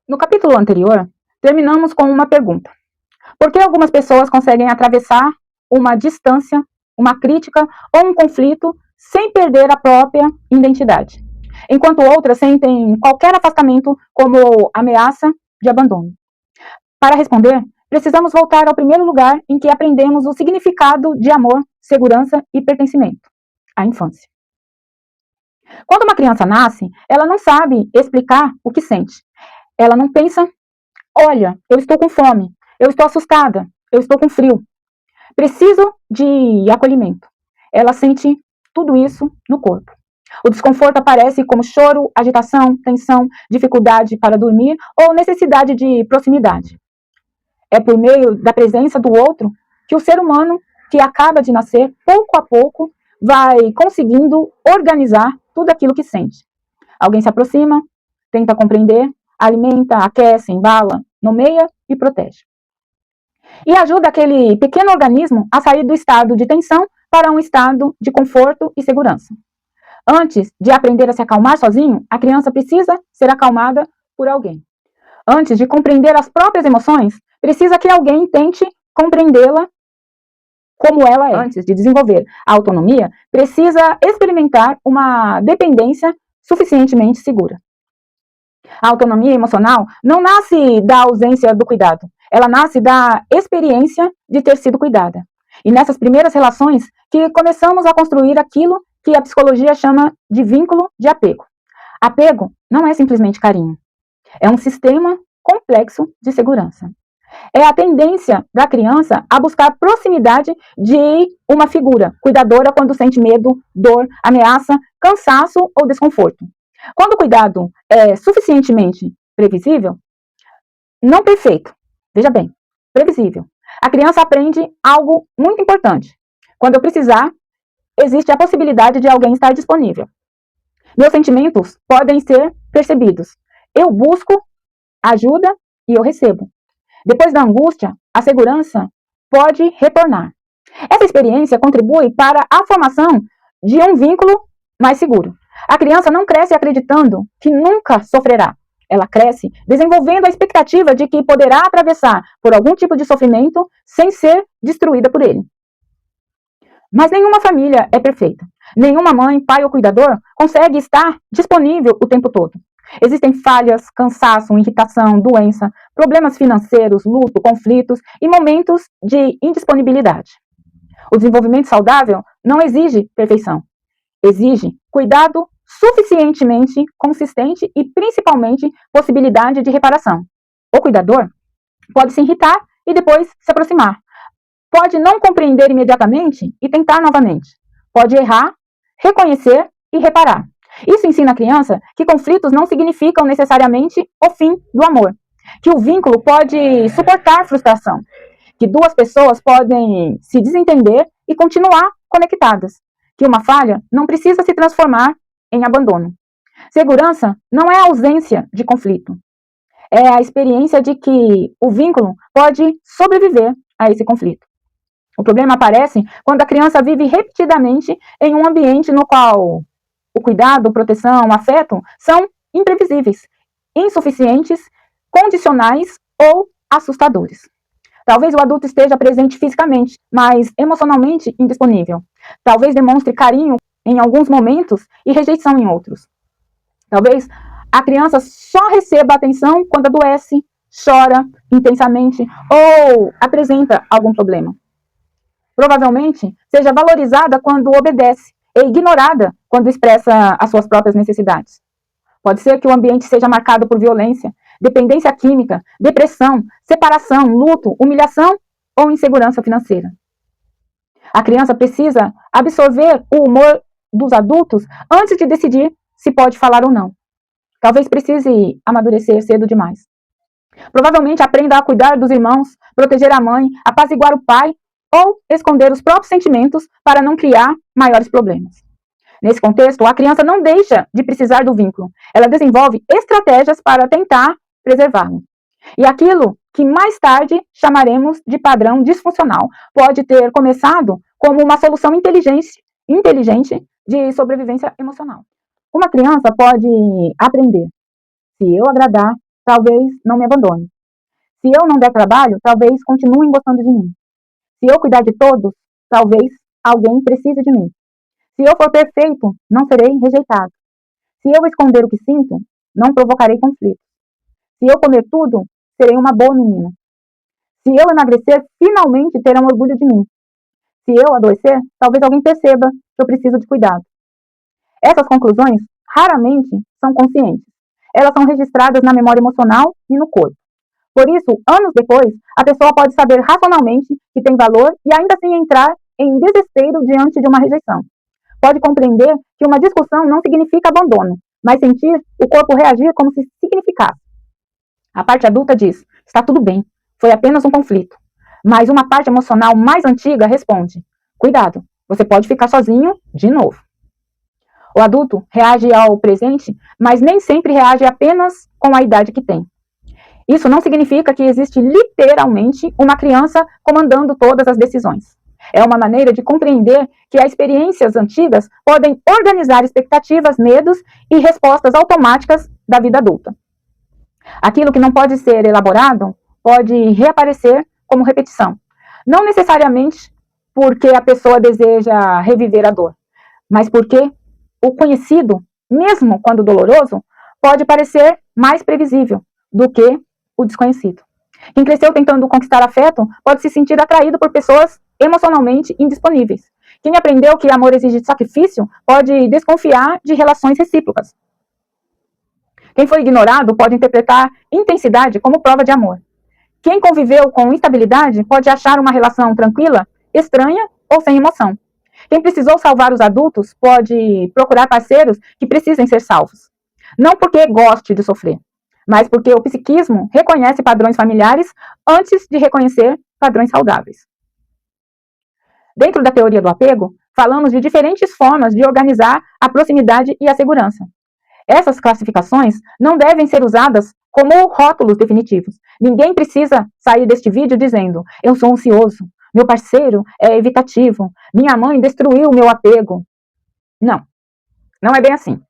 No capítulo anterior, terminamos com uma pergunta. Por que algumas pessoas conseguem atravessar uma distância, uma crítica ou um conflito sem perder a própria identidade, enquanto outras sentem qualquer afastamento como ameaça de abandono? Para responder, precisamos voltar ao primeiro lugar em que aprendemos o significado de amor, segurança e pertencimento: a infância. Quando uma criança nasce, ela não sabe explicar o que sente. Ela não pensa: olha, eu estou com fome, eu estou assustada, eu estou com frio, preciso de acolhimento. Ela sente tudo isso no corpo. O desconforto aparece como choro, agitação, tensão, dificuldade para dormir ou necessidade de proximidade. É por meio da presença do outro que o ser humano que acaba de nascer, pouco a pouco, vai conseguindo organizar tudo aquilo que sente. Alguém se aproxima, tenta compreender, alimenta, aquece, embala, nomeia e protege. E ajuda aquele pequeno organismo a sair do estado de tensão para um estado de conforto e segurança. Antes de aprender a se acalmar sozinho, a criança precisa ser acalmada por alguém. Antes de compreender as próprias emoções, precisa que alguém tente compreendê-la como ela é. Antes de desenvolver a autonomia, precisa experimentar uma dependência suficientemente segura. A autonomia emocional não nasce da ausência do cuidado, ela nasce da experiência de ter sido cuidada. E nessas primeiras relações que começamos a construir aquilo que a psicologia chama de vínculo de apego. Apego não é simplesmente carinho, é um sistema complexo de segurança. É a tendência da criança a buscar proximidade de uma figura cuidadora quando sente medo, dor, ameaça, cansaço ou desconforto. Quando o cuidado é suficientemente previsível, não perfeito, veja bem, previsível, a criança aprende algo muito importante. Quando eu precisar, existe a possibilidade de alguém estar disponível. Meus sentimentos podem ser percebidos. Eu busco ajuda e eu recebo. Depois da angústia, a segurança pode retornar. Essa experiência contribui para a formação de um vínculo mais seguro. A criança não cresce acreditando que nunca sofrerá. Ela cresce desenvolvendo a expectativa de que poderá atravessar por algum tipo de sofrimento sem ser destruída por ele. Mas nenhuma família é perfeita. Nenhuma mãe, pai ou cuidador consegue estar disponível o tempo todo. Existem falhas, cansaço, irritação, doença, problemas financeiros, luto, conflitos e momentos de indisponibilidade. O desenvolvimento saudável não exige perfeição. Exige cuidado suficientemente consistente e, principalmente, possibilidade de reparação. O cuidador pode se irritar e depois se aproximar. Pode não compreender imediatamente e tentar novamente. Pode errar, reconhecer e reparar. Isso ensina a criança que conflitos não significam necessariamente o fim do amor, que o vínculo pode suportar frustração, que duas pessoas podem se desentender e continuar conectadas, que uma falha não precisa se transformar em abandono. Segurança não é a ausência de conflito, é a experiência de que o vínculo pode sobreviver a esse conflito. O problema aparece quando a criança vive repetidamente em um ambiente no qual o cuidado, proteção, afeto são imprevisíveis, insuficientes, condicionais ou assustadores. Talvez o adulto esteja presente fisicamente, mas emocionalmente indisponível. Talvez demonstre carinho em alguns momentos e rejeição em outros. Talvez a criança só receba atenção quando adoece, chora intensamente ou apresenta algum problema. Provavelmente seja valorizada quando obedece e ignorada quando expressa as suas próprias necessidades. Pode ser que o ambiente seja marcado por violência, dependência química, depressão, separação, luto, humilhação ou insegurança financeira. A criança precisa absorver o humor dos adultos antes de decidir se pode falar ou não. Talvez precise amadurecer cedo demais. Provavelmente aprenda a cuidar dos irmãos, proteger a mãe, apaziguar o pai ou esconder os próprios sentimentos para não criar maiores problemas. Nesse contexto, a criança não deixa de precisar do vínculo. Ela desenvolve estratégias para tentar preservá-lo. E aquilo que mais tarde chamaremos de padrão disfuncional pode ter começado como uma solução inteligente de sobrevivência emocional. Uma criança pode aprender: se eu agradar, talvez não me abandone. Se eu não der trabalho, talvez continuem gostando de mim. Se eu cuidar de todos, talvez alguém precise de mim. Se eu for perfeito, não serei rejeitado. Se eu esconder o que sinto, não provocarei conflito. Se eu comer tudo, serei uma boa menina. Se eu emagrecer, finalmente terão orgulho de mim. Se eu adoecer, talvez alguém perceba que eu preciso de cuidado. Essas conclusões raramente são conscientes. Elas são registradas na memória emocional e no corpo. Por isso, anos depois, a pessoa pode saber racionalmente que tem valor e ainda assim entrar em desespero diante de uma rejeição. Pode compreender que uma discussão não significa abandono, mas sentir o corpo reagir como se significasse. A parte adulta diz, está tudo bem, foi apenas um conflito. Mas uma parte emocional mais antiga responde, cuidado, você pode ficar sozinho de novo. O adulto reage ao presente, mas nem sempre reage apenas com a idade que tem. Isso não significa que existe literalmente uma criança comandando todas as decisões. É uma maneira de compreender que as experiências antigas podem organizar expectativas, medos e respostas automáticas da vida adulta. Aquilo que não pode ser elaborado pode reaparecer como repetição. Não necessariamente porque a pessoa deseja reviver a dor, mas porque o conhecido, mesmo quando doloroso, pode parecer mais previsível do que o desconhecido. Quem cresceu tentando conquistar afeto pode se sentir atraído por pessoas emocionalmente indisponíveis. Quem aprendeu que amor exige sacrifício pode desconfiar de relações recíprocas. Quem foi ignorado pode interpretar intensidade como prova de amor. Quem conviveu com instabilidade pode achar uma relação tranquila, estranha ou sem emoção. Quem precisou salvar os adultos pode procurar parceiros que precisem ser salvos. Não porque goste de sofrer, mas porque o psiquismo reconhece padrões familiares antes de reconhecer padrões saudáveis. Dentro da teoria do apego, falamos de diferentes formas de organizar a proximidade e a segurança. Essas classificações não devem ser usadas como rótulos definitivos. Ninguém precisa sair deste vídeo dizendo, eu sou ansioso, meu parceiro é evitativo, minha mãe destruiu o meu apego. Não, não é bem assim.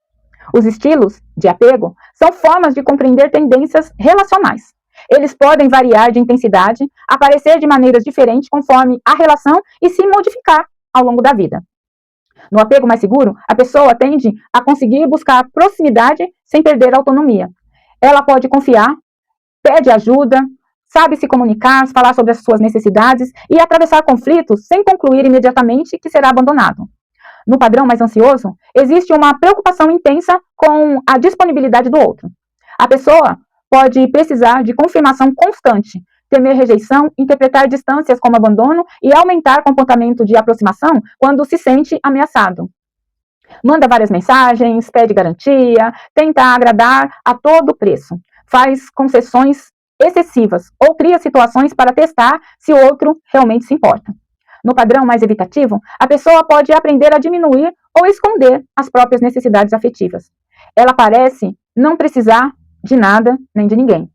Os estilos de apego são formas de compreender tendências relacionais. Eles podem variar de intensidade, aparecer de maneiras diferentes conforme a relação e se modificar ao longo da vida. No apego mais seguro, a pessoa tende a conseguir buscar proximidade sem perder a autonomia. Ela pode confiar, pede ajuda, sabe se comunicar, falar sobre as suas necessidades e atravessar conflitos sem concluir imediatamente que será abandonado. No padrão mais ansioso, existe uma preocupação intensa com a disponibilidade do outro. A pessoa pode precisar de confirmação constante, temer rejeição, interpretar distâncias como abandono e aumentar comportamento de aproximação quando se sente ameaçado. Manda várias mensagens, pede garantia, tenta agradar a todo preço, faz concessões excessivas ou cria situações para testar se o outro realmente se importa. No padrão mais evitativo, a pessoa pode aprender a diminuir ou esconder as próprias necessidades afetivas. Ela parece não precisar de nada nem de ninguém.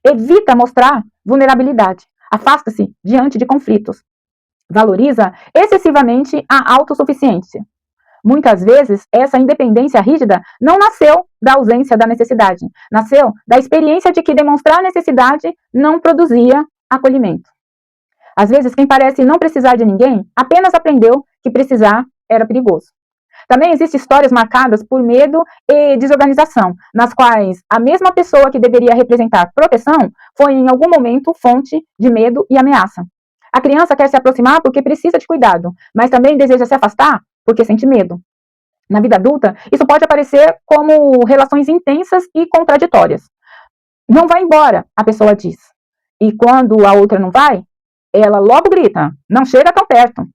Evita mostrar vulnerabilidade, afasta-se diante de conflitos, valoriza excessivamente a autossuficiência. Muitas vezes, essa independência rígida não nasceu da ausência da necessidade, nasceu da experiência de que demonstrar necessidade não produzia acolhimento. Às vezes, quem parece não precisar de ninguém, apenas aprendeu que precisar era perigoso. Também existem histórias marcadas por medo e desorganização, nas quais a mesma pessoa que deveria representar proteção foi em algum momento fonte de medo e ameaça. A criança quer se aproximar porque precisa de cuidado, mas também deseja se afastar porque sente medo. Na vida adulta, isso pode aparecer como relações intensas e contraditórias. Não vai embora, a pessoa diz. E quando a outra não vai, ela logo grita, não chega tão perto.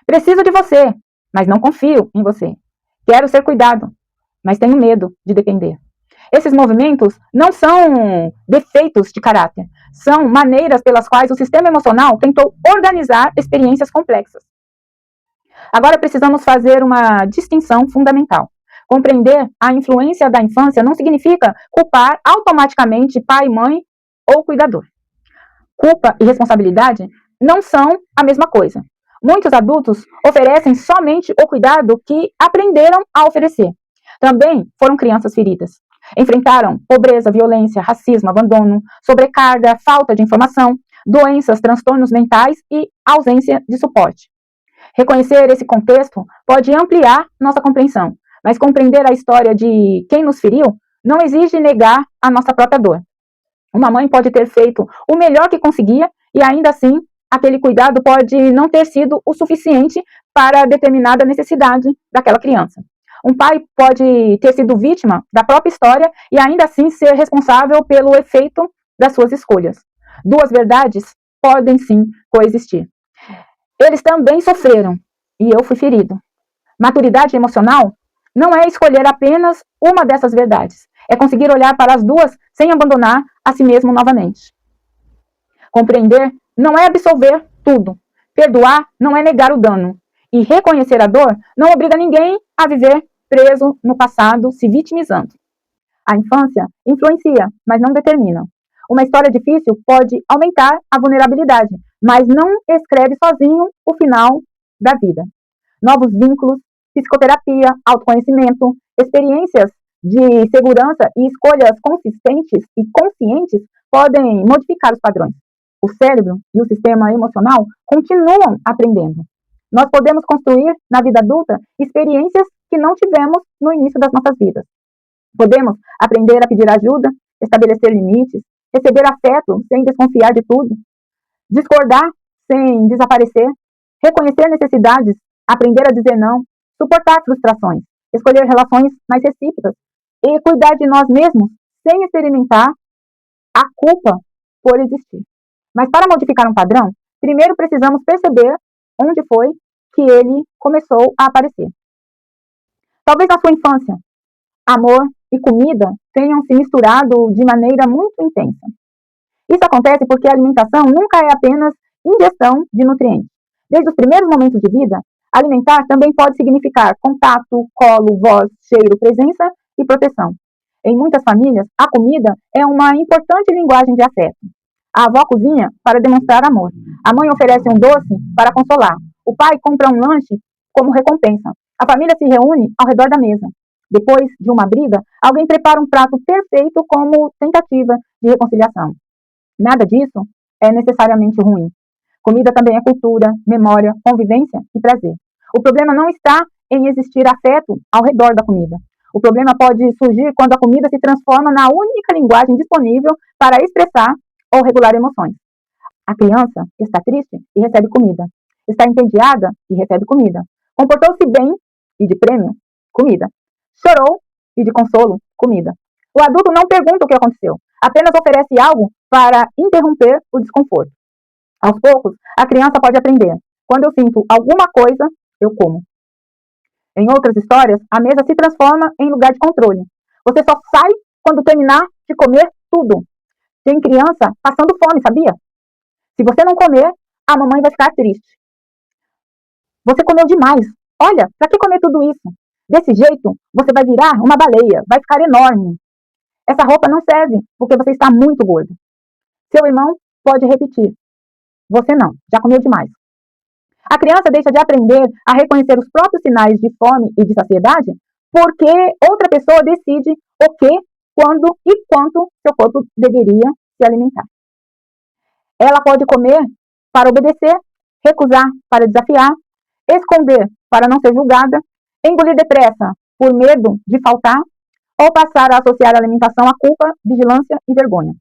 Preciso de você, mas não confio em você. Quero ser cuidado, mas tenho medo de depender. Esses movimentos não são defeitos de caráter, são maneiras pelas quais o sistema emocional tentou organizar experiências complexas. Agora precisamos fazer uma distinção fundamental. Compreender a influência da infância não significa culpar automaticamente pai, mãe ou cuidador. Culpa e responsabilidade não são a mesma coisa. Muitos adultos oferecem somente o cuidado que aprenderam a oferecer. também foram crianças feridas. Enfrentaram pobreza, violência, racismo, abandono, sobrecarga, falta de informação, doenças, transtornos mentais e ausência de suporte. Reconhecer esse contexto pode ampliar nossa compreensão, mas compreender a história de quem nos feriu não exige negar a nossa própria dor. Uma mãe pode ter feito o melhor que conseguia e ainda assim aquele cuidado pode não ter sido o suficiente para determinada necessidade daquela criança. Um pai pode ter sido vítima da própria história e ainda assim ser responsável pelo efeito das suas escolhas. Duas verdades podem sim coexistir. Eles também sofreram e eu fui ferido. Maturidade emocional não é escolher apenas uma dessas verdades, é conseguir olhar para as duas sem abandonar a si mesmo novamente. Compreender não é absolver tudo. Perdoar não é negar o dano. E reconhecer a dor não obriga ninguém a viver preso no passado, se vitimizando. A infância influencia, mas não determina. Uma história difícil pode aumentar a vulnerabilidade, mas não escreve sozinho o final da vida. Novos vínculos, psicoterapia, autoconhecimento, experiências de segurança e escolhas consistentes e conscientes podem modificar os padrões. O cérebro e o sistema emocional continuam aprendendo. Nós podemos construir, na vida adulta, experiências que não tivemos no início das nossas vidas. Podemos aprender a pedir ajuda, estabelecer limites, receber afeto sem desconfiar de tudo, discordar sem desaparecer, reconhecer necessidades, aprender a dizer não, suportar frustrações, escolher relações mais recíprocas e cuidar de nós mesmos sem experimentar a culpa por existir. Mas para modificar um padrão, primeiro precisamos perceber onde foi que ele começou a aparecer. Talvez na sua infância, amor e comida tenham se misturado de maneira muito intensa. Isso acontece porque a alimentação nunca é apenas ingestão de nutrientes. Desde os primeiros momentos de vida, alimentar também pode significar contato, colo, voz, cheiro, presença e proteção. Em muitas famílias, a comida é uma importante linguagem de afeto. A avó cozinha para demonstrar amor. A mãe oferece um doce para consolar. O pai compra um lanche como recompensa. A família se reúne ao redor da mesa. Depois de uma briga, alguém prepara um prato perfeito como tentativa de reconciliação. Nada disso é necessariamente ruim. Comida também é cultura, memória, convivência e prazer. O problema não está em existir afeto ao redor da comida. O problema pode surgir quando a comida se transforma na única linguagem disponível para expressar ou regular emoções. A criança está triste e recebe comida. Está entediada e recebe comida. Comportou-se bem e de prêmio, comida. Chorou e de consolo, comida. O adulto não pergunta o que aconteceu, apenas oferece algo para interromper o desconforto. Aos poucos, a criança pode aprender. Quando eu sinto alguma coisa, eu como. Em outras histórias, a mesa se transforma em lugar de controle. Você só sai quando terminar de comer tudo. Tem criança passando fome, sabia? Se você não comer, a mamãe vai ficar triste. Você comeu demais. Olha, para que comer tudo isso? Desse jeito, você vai virar uma baleia, vai ficar enorme. Essa roupa não serve, porque você está muito gordo. Seu irmão pode repetir. Você não, já comeu demais. A criança deixa de aprender a reconhecer os próprios sinais de fome e de saciedade porque outra pessoa decide o que, quando e quanto seu corpo deveria se alimentar. Ela pode comer para obedecer, recusar para desafiar, esconder para não ser julgada, engolir depressa por medo de faltar ou passar a associar a alimentação à culpa, vigilância e vergonha.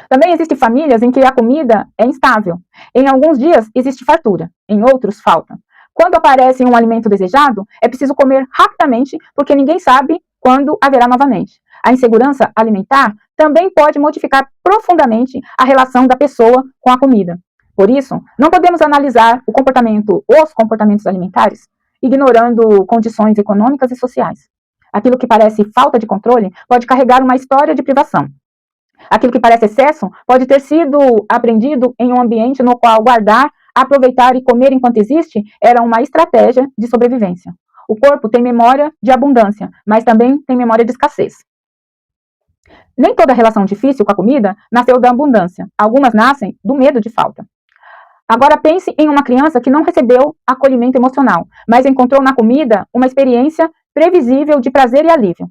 Também existem famílias em que a comida é instável. Em alguns dias existe fartura, em outros falta. Quando aparece um alimento desejado, é preciso comer rapidamente, porque ninguém sabe quando haverá novamente. A insegurança alimentar também pode modificar profundamente a relação da pessoa com a comida. Por isso, não podemos analisar os comportamentos alimentares, ignorando condições econômicas e sociais. Aquilo que parece falta de controle pode carregar uma história de privação. Aquilo que parece excesso pode ter sido aprendido em um ambiente no qual guardar, aproveitar e comer enquanto existe era uma estratégia de sobrevivência. O corpo tem memória de abundância, mas também tem memória de escassez. Nem toda relação difícil com a comida nasceu da abundância. Algumas nascem do medo de falta. Agora pense em uma criança que não recebeu acolhimento emocional, mas encontrou na comida uma experiência previsível de prazer e alívio.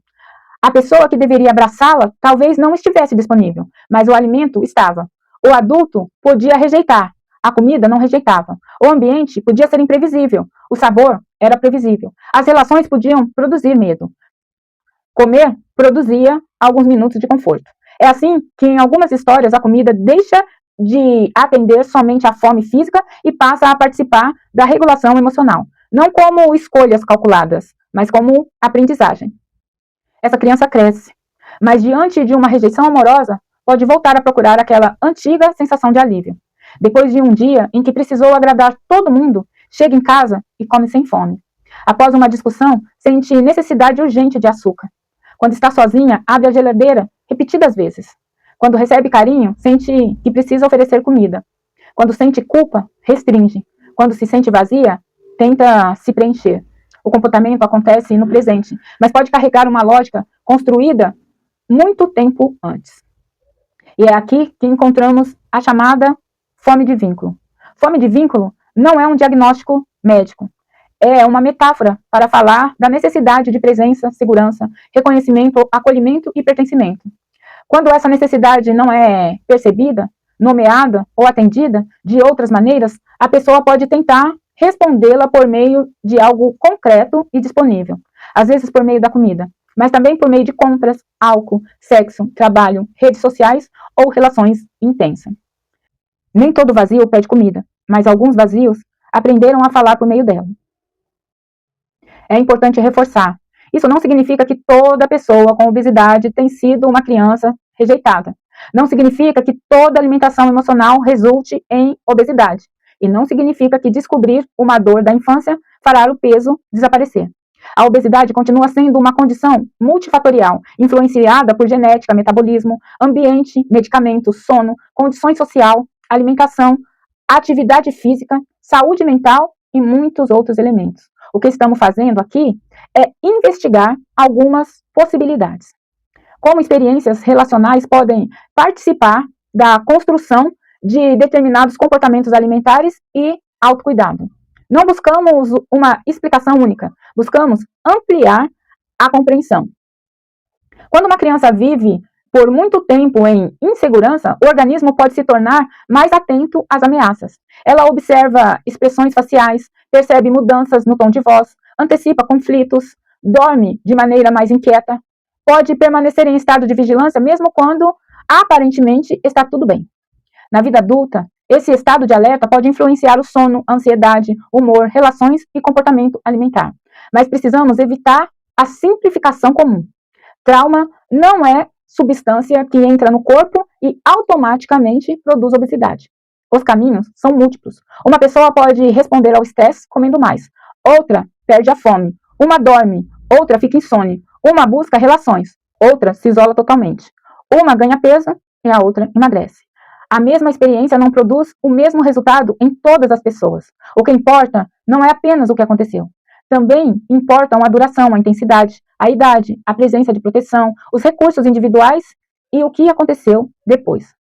A pessoa que deveria abraçá-la talvez não estivesse disponível, mas o alimento estava. O adulto podia rejeitar, a comida não rejeitava. O ambiente podia ser imprevisível, o sabor era previsível. As relações podiam produzir medo. Comer produzia alguns minutos de conforto. É assim que, em algumas histórias, a comida deixa de atender somente à fome física e passa a participar da regulação emocional. Não como escolhas calculadas, mas como aprendizagem. Essa criança cresce, mas diante de uma rejeição amorosa, pode voltar a procurar aquela antiga sensação de alívio. Depois de um dia em que precisou agradar todo mundo, chega em casa e come sem fome. Após uma discussão, sente necessidade urgente de açúcar. Quando está sozinha, abre a geladeira repetidas vezes. Quando recebe carinho, sente que precisa oferecer comida. Quando sente culpa, restringe. Quando se sente vazia, tenta se preencher. O comportamento acontece no presente, mas pode carregar uma lógica construída muito tempo antes. E é aqui que encontramos a chamada fome de vínculo. Fome de vínculo não é um diagnóstico médico. É uma metáfora para falar da necessidade de presença, segurança, reconhecimento, acolhimento e pertencimento. Quando essa necessidade não é percebida, nomeada ou atendida de outras maneiras, a pessoa pode tentar respondê-la por meio de algo concreto e disponível, às vezes por meio da comida, mas também por meio de compras, álcool, sexo, trabalho, redes sociais ou relações intensas. Nem todo vazio pede comida, mas alguns vazios aprenderam a falar por meio dela. É importante reforçar. Isso não significa que toda pessoa com obesidade tem sido uma criança rejeitada. Não significa que toda alimentação emocional resulte em obesidade. E não significa que descobrir uma dor da infância fará o peso desaparecer. A obesidade continua sendo uma condição multifatorial, influenciada por genética, metabolismo, ambiente, medicamentos, sono, condições social, alimentação, atividade física, saúde mental e muitos outros elementos. O que estamos fazendo aqui é investigar algumas possibilidades. Como experiências relacionais podem participar da construção de determinados comportamentos alimentares e autocuidado. Não buscamos uma explicação única, buscamos ampliar a compreensão. Quando uma criança vive por muito tempo em insegurança, o organismo pode se tornar mais atento às ameaças. Ela observa expressões faciais, percebe mudanças no tom de voz, antecipa conflitos, dorme de maneira mais inquieta, pode permanecer em estado de vigilância mesmo quando aparentemente está tudo bem. Na vida adulta, esse estado de alerta pode influenciar o sono, ansiedade, humor, relações e comportamento alimentar. Mas precisamos evitar a simplificação comum. Trauma não é substância que entra no corpo e automaticamente produz obesidade. Os caminhos são múltiplos. Uma pessoa pode responder ao estresse comendo mais, outra perde a fome, uma dorme, outra fica insone, uma busca relações, outra se isola totalmente. Uma ganha peso e a outra emagrece. A mesma experiência não produz o mesmo resultado em todas as pessoas. O que importa não é apenas o que aconteceu. Também importam a duração, a intensidade, a idade, a presença de proteção, os recursos individuais e o que aconteceu depois.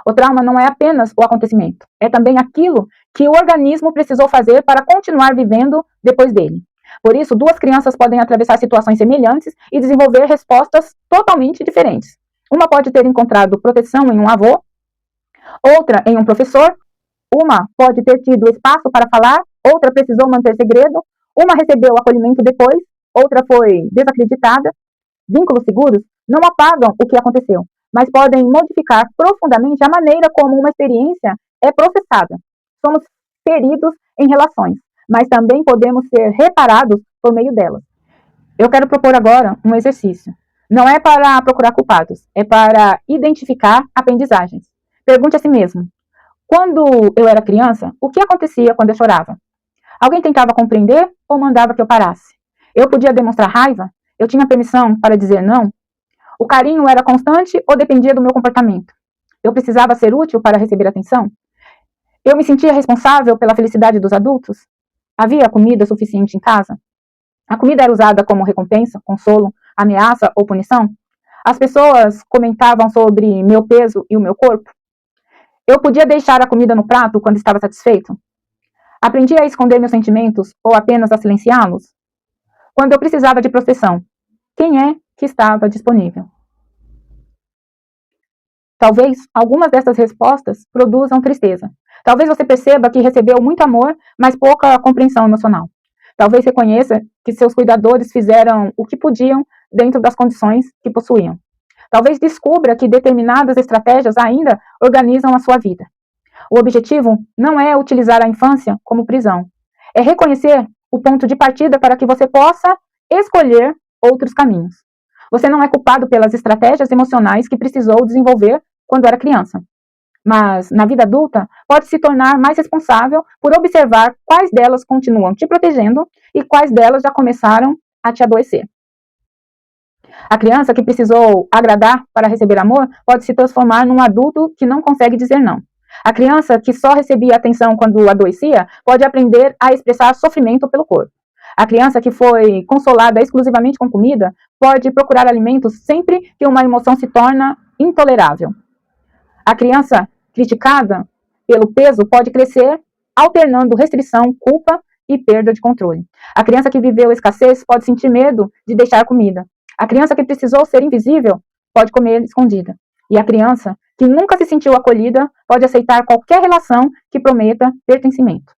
O trauma não é apenas o acontecimento, é também aquilo que o organismo precisou fazer para continuar vivendo depois dele. Por isso, duas crianças podem atravessar situações semelhantes e desenvolver respostas totalmente diferentes. Uma pode ter encontrado proteção em um avô, outra em um professor, uma pode ter tido espaço para falar, outra precisou manter segredo, uma recebeu acolhimento depois, outra foi desacreditada. Vínculos seguros não apagam o que aconteceu, mas podem modificar profundamente a maneira como uma experiência é processada. Somos feridos em relações, mas também podemos ser reparados por meio delas. Eu quero propor agora um exercício. Não é para procurar culpados, é para identificar aprendizagens. Pergunte a si mesmo: quando eu era criança, o que acontecia quando eu chorava? Alguém tentava compreender ou mandava que eu parasse? Eu podia demonstrar raiva? Eu tinha permissão para dizer não? O carinho era constante ou dependia do meu comportamento? Eu precisava ser útil para receber atenção? Eu me sentia responsável pela felicidade dos adultos? Havia comida suficiente em casa? A comida era usada como recompensa, consolo, ameaça ou punição? As pessoas comentavam sobre meu peso e o meu corpo? Eu podia deixar a comida no prato quando estava satisfeito? Aprendi a esconder meus sentimentos ou apenas a silenciá-los? Quando eu precisava de proteção, quem é que estava disponível? Talvez algumas dessas respostas produzam tristeza. Talvez você perceba que recebeu muito amor, mas pouca compreensão emocional. Talvez reconheça que seus cuidadores fizeram o que podiam dentro das condições que possuíam. Talvez descubra que determinadas estratégias ainda organizam a sua vida. O objetivo não é utilizar a infância como prisão. É reconhecer o ponto de partida para que você possa escolher outros caminhos. Você não é culpado pelas estratégias emocionais que precisou desenvolver quando era criança. Mas, na vida adulta, pode se tornar mais responsável por observar quais delas continuam te protegendo e quais delas já começaram a te adoecer. A criança que precisou agradar para receber amor pode se transformar num adulto que não consegue dizer não. A criança que só recebia atenção quando adoecia pode aprender a expressar sofrimento pelo corpo. A criança que foi consolada exclusivamente com comida pode procurar alimentos sempre que uma emoção se torna intolerável. A criança criticada pelo peso pode crescer alternando restrição, culpa e perda de controle. A criança que viveu escassez pode sentir medo de deixar comida. A criança que precisou ser invisível pode comer escondida. E a criança que nunca se sentiu acolhida pode aceitar qualquer relação que prometa pertencimento.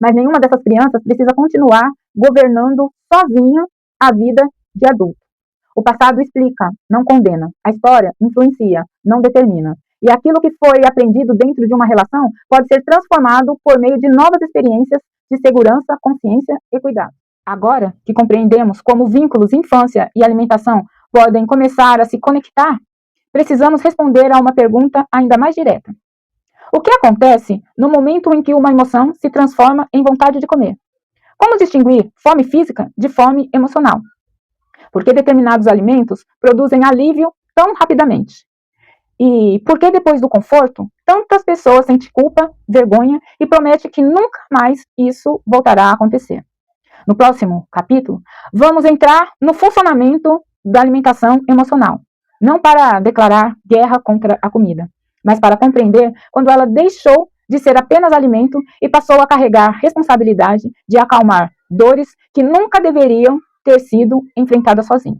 Mas nenhuma dessas crianças precisa continuar governando sozinha a vida de adulto. O passado explica, não condena. A história influencia, não determina. E aquilo que foi aprendido dentro de uma relação pode ser transformado por meio de novas experiências de segurança, consciência e cuidado. Agora que compreendemos como vínculos, infância e alimentação podem começar a se conectar, precisamos responder a uma pergunta ainda mais direta. O que acontece no momento em que uma emoção se transforma em vontade de comer? Como distinguir fome física de fome emocional? Por que determinados alimentos produzem alívio tão rapidamente? E por que depois do conforto, tantas pessoas sentem culpa, vergonha e prometem que nunca mais isso voltará a acontecer? No próximo capítulo, vamos entrar no funcionamento da alimentação emocional. Não para declarar guerra contra a comida, mas para compreender quando ela deixou de ser apenas alimento e passou a carregar responsabilidade de acalmar dores que nunca deveriam ter sido enfrentadas sozinha.